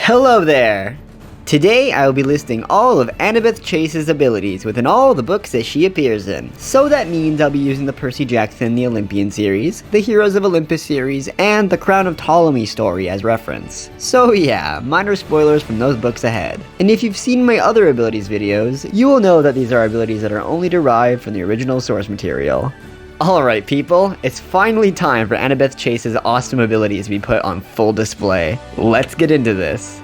Hello there! Today I will be listing all of Annabeth Chase's abilities within all the books that she appears in. So that means I'll be using the Percy Jackson The Olympian series, the Heroes of Olympus series, and the Crown of Ptolemy story as reference. So yeah, minor spoilers from those books ahead. And if you've seen my other abilities videos, you will know that these are abilities that are only derived from the original source material. Alright people, it's finally time for Annabeth Chase's awesome abilities to be put on full display. Let's get into this.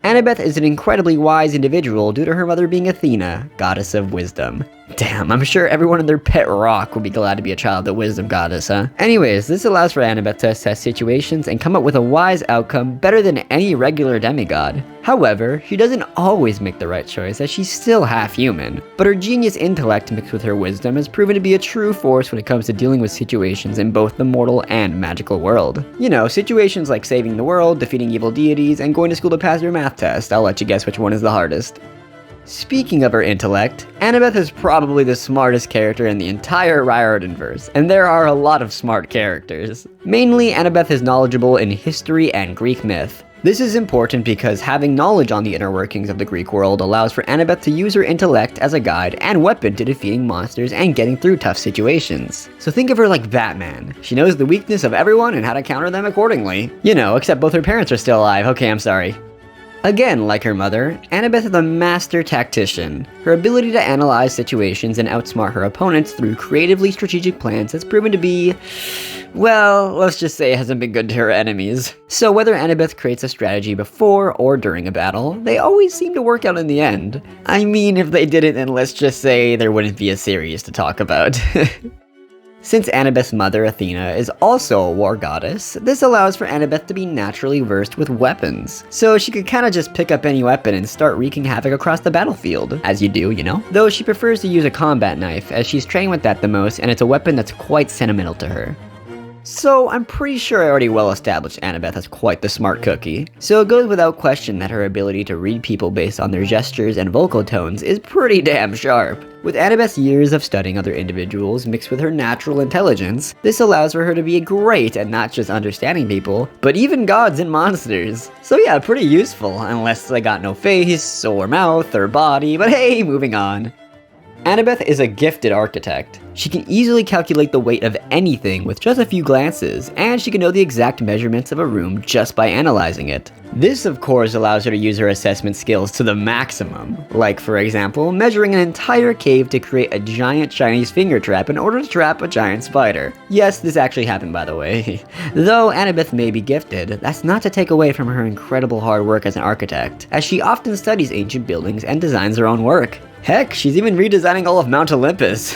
Annabeth is an incredibly wise individual due to her mother being Athena, goddess of wisdom. Damn, I'm sure everyone in their pet rock would be glad to be a child of the wisdom goddess, huh? Anyways, this allows for Annabeth to assess situations and come up with a wise outcome better than any regular demigod. However, she doesn't always make the right choice as she's still half human, but her genius intellect mixed with her wisdom has proven to be a true force when it comes to dealing with situations in both the mortal and magical world. You know, situations like saving the world, defeating evil deities, and going to school to pass your math test. I'll let you guess which one is the hardest. Speaking of her intellect, Annabeth is probably the smartest character in the entire Riordanverse, and there are a lot of smart characters. Mainly, Annabeth is knowledgeable in history and Greek myth. This is important because having knowledge on the inner workings of the Greek world allows for Annabeth to use her intellect as a guide and weapon to defeating monsters and getting through tough situations. So think of her like Batman. She knows the weakness of everyone and how to counter them accordingly. You know, except both her parents are still alive. Okay, I'm sorry. Again, like her mother, Annabeth is a master tactician. Her ability to analyze situations and outsmart her opponents through creatively strategic plans has proven to be, well, let's just say it hasn't been good to her enemies. So whether Annabeth creates a strategy before or during a battle, they always seem to work out in the end. I mean, if they didn't, then let's just say there wouldn't be a series to talk about. Since Annabeth's mother, Athena, is also a war goddess, this allows for Annabeth to be naturally versed with weapons. So she could kinda just pick up any weapon and start wreaking havoc across the battlefield, as you do, you know? Though she prefers to use a combat knife, as she's trained with that the most and it's a weapon that's quite sentimental to her. So, I'm pretty sure I already well established Annabeth as quite the smart cookie. So it goes without question that her ability to read people based on their gestures and vocal tones is pretty damn sharp. With Annabeth's years of studying other individuals mixed with her natural intelligence, this allows for her to be great at not just understanding people, but even gods and monsters. So yeah, pretty useful, unless they got no face, or mouth, or body, but hey, moving on. Annabeth is a gifted architect. She can easily calculate the weight of anything with just a few glances, and she can know the exact measurements of a room just by analyzing it. This, of course, allows her to use her assessment skills to the maximum, like, for example, measuring an entire cave to create a giant Chinese finger trap in order to trap a giant spider. Yes, this actually happened, by the way. Though Annabeth may be gifted, that's not to take away from her incredible hard work as an architect, as she often studies ancient buildings and designs her own work. Heck, she's even redesigning all of Mount Olympus.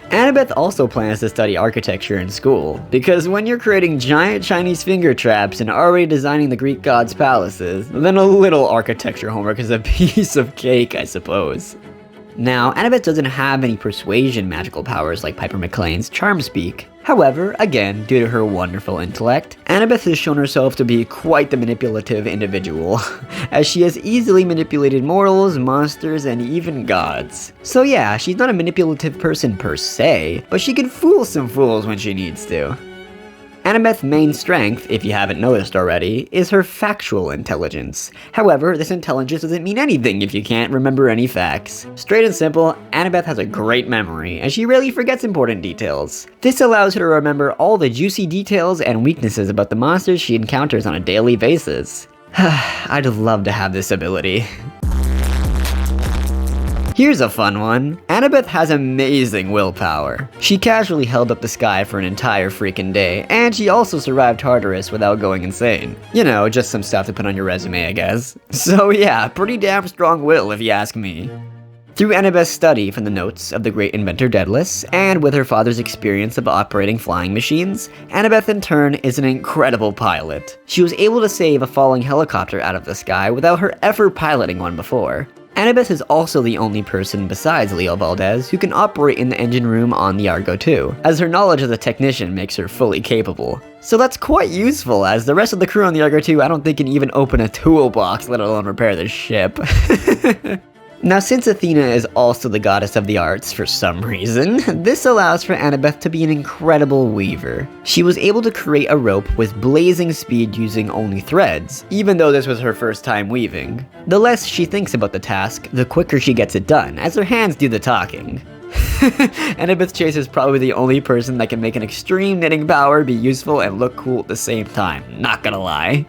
Annabeth also plans to study architecture in school, because when you're creating giant Chinese finger traps and already designing the Greek gods' palaces, then a little architecture homework is a piece of cake, I suppose. Now, Annabeth doesn't have any persuasion magical powers like Piper McLean's Charm Speak. However, again, due to her wonderful intellect, Annabeth has shown herself to be quite the manipulative individual, as she has easily manipulated mortals, monsters, and even gods. So yeah, she's not a manipulative person per se, but she can fool some fools when she needs to. Annabeth's main strength, if you haven't noticed already, is her factual intelligence. However, this intelligence doesn't mean anything if you can't remember any facts. Straight and simple, Annabeth has a great memory, and she rarely forgets important details. This allows her to remember all the juicy details and weaknesses about the monsters she encounters on a daily basis. I'd love to have this ability. Here's a fun one. Annabeth has amazing willpower. She casually held up the sky for an entire freaking day, and she also survived Tartarus without going insane. You know, just some stuff to put on your resume, I guess. So yeah, pretty damn strong will if you ask me. Through Annabeth's study from the notes of the great inventor Daedalus, and with her father's experience of operating flying machines, Annabeth in turn is an incredible pilot. She was able to save a falling helicopter out of the sky without her ever piloting one before. Annabeth is also the only person besides Leo Valdez who can operate in the engine room on the Argo 2, as her knowledge as a technician makes her fully capable. So that's quite useful, as the rest of the crew on the Argo 2 I don't think can even open a toolbox, let alone repair the ship. Now, since Athena is also the goddess of the arts for some reason, this allows for Annabeth to be an incredible weaver. She was able to create a rope with blazing speed using only threads, even though this was her first time weaving. The less she thinks about the task, the quicker she gets it done, as her hands do the talking. Annabeth Chase is probably the only person that can make an extreme knitting power be useful and look cool at the same time, not gonna lie.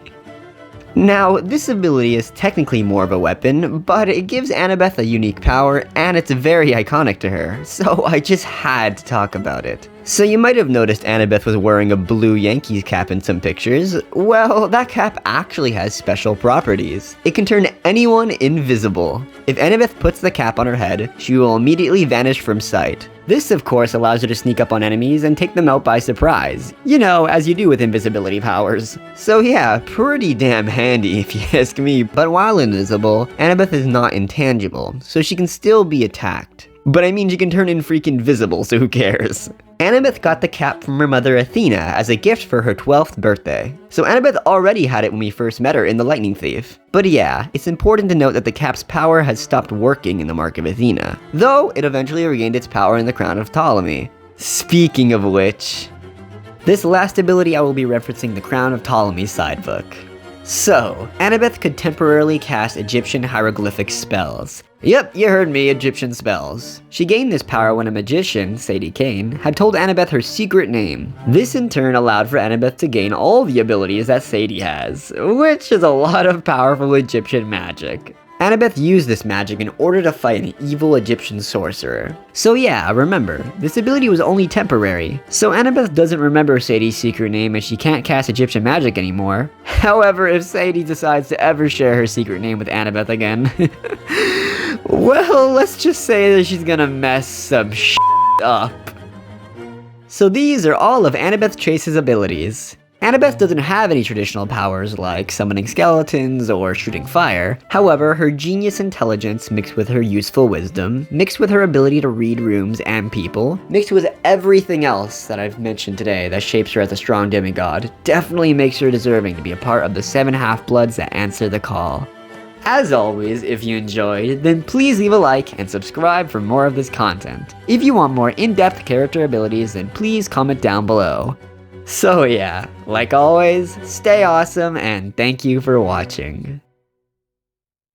Now, this ability is technically more of a weapon, but it gives Annabeth a unique power, and it's very iconic to her, so I just had to talk about it. So you might have noticed Annabeth was wearing a blue Yankees cap in some pictures. Well, that cap actually has special properties. It can turn anyone invisible. If Annabeth puts the cap on her head, she will immediately vanish from sight. This, of course, allows her to sneak up on enemies and take them out by surprise. You know, as you do with invisibility powers. So yeah, pretty damn handy if you ask me. But while invisible, Annabeth is not intangible, so she can still be attacked. But I mean, she can turn in freaking visible, so who cares? Annabeth got the cap from her mother Athena as a gift for her 12th birthday. So Annabeth already had it when we first met her in The Lightning Thief. But yeah, it's important to note that the cap's power has stopped working in the Mark of Athena, though it eventually regained its power in the Crown of Ptolemy. Speaking of which, this last ability I will be referencing the Crown of Ptolemy sidebook. So, Annabeth could temporarily cast Egyptian hieroglyphic spells. Yep, you heard me, Egyptian spells. She gained this power when a magician, Sadie Kane, had told Annabeth her secret name. This in turn allowed for Annabeth to gain all the abilities that Sadie has, which is a lot of powerful Egyptian magic. Annabeth used this magic in order to fight an evil Egyptian sorcerer. So yeah, remember, this ability was only temporary. So Annabeth doesn't remember Sadie's secret name as she can't cast Egyptian magic anymore. However, if Sadie decides to ever share her secret name with Annabeth again, well, let's just say that she's gonna mess some shit up. So these are all of Annabeth Chase's abilities. Annabeth doesn't have any traditional powers like summoning skeletons or shooting fire. However, her genius intelligence mixed with her useful wisdom, mixed with her ability to read rooms and people, mixed with everything else that I've mentioned today that shapes her as a strong demigod, definitely makes her deserving to be a part of the 7 half-bloods that answer the call. As always, if you enjoyed, then please leave a like and subscribe for more of this content. If you want more in-depth character abilities, then please comment down below. So yeah, like always, stay awesome and thank you for watching.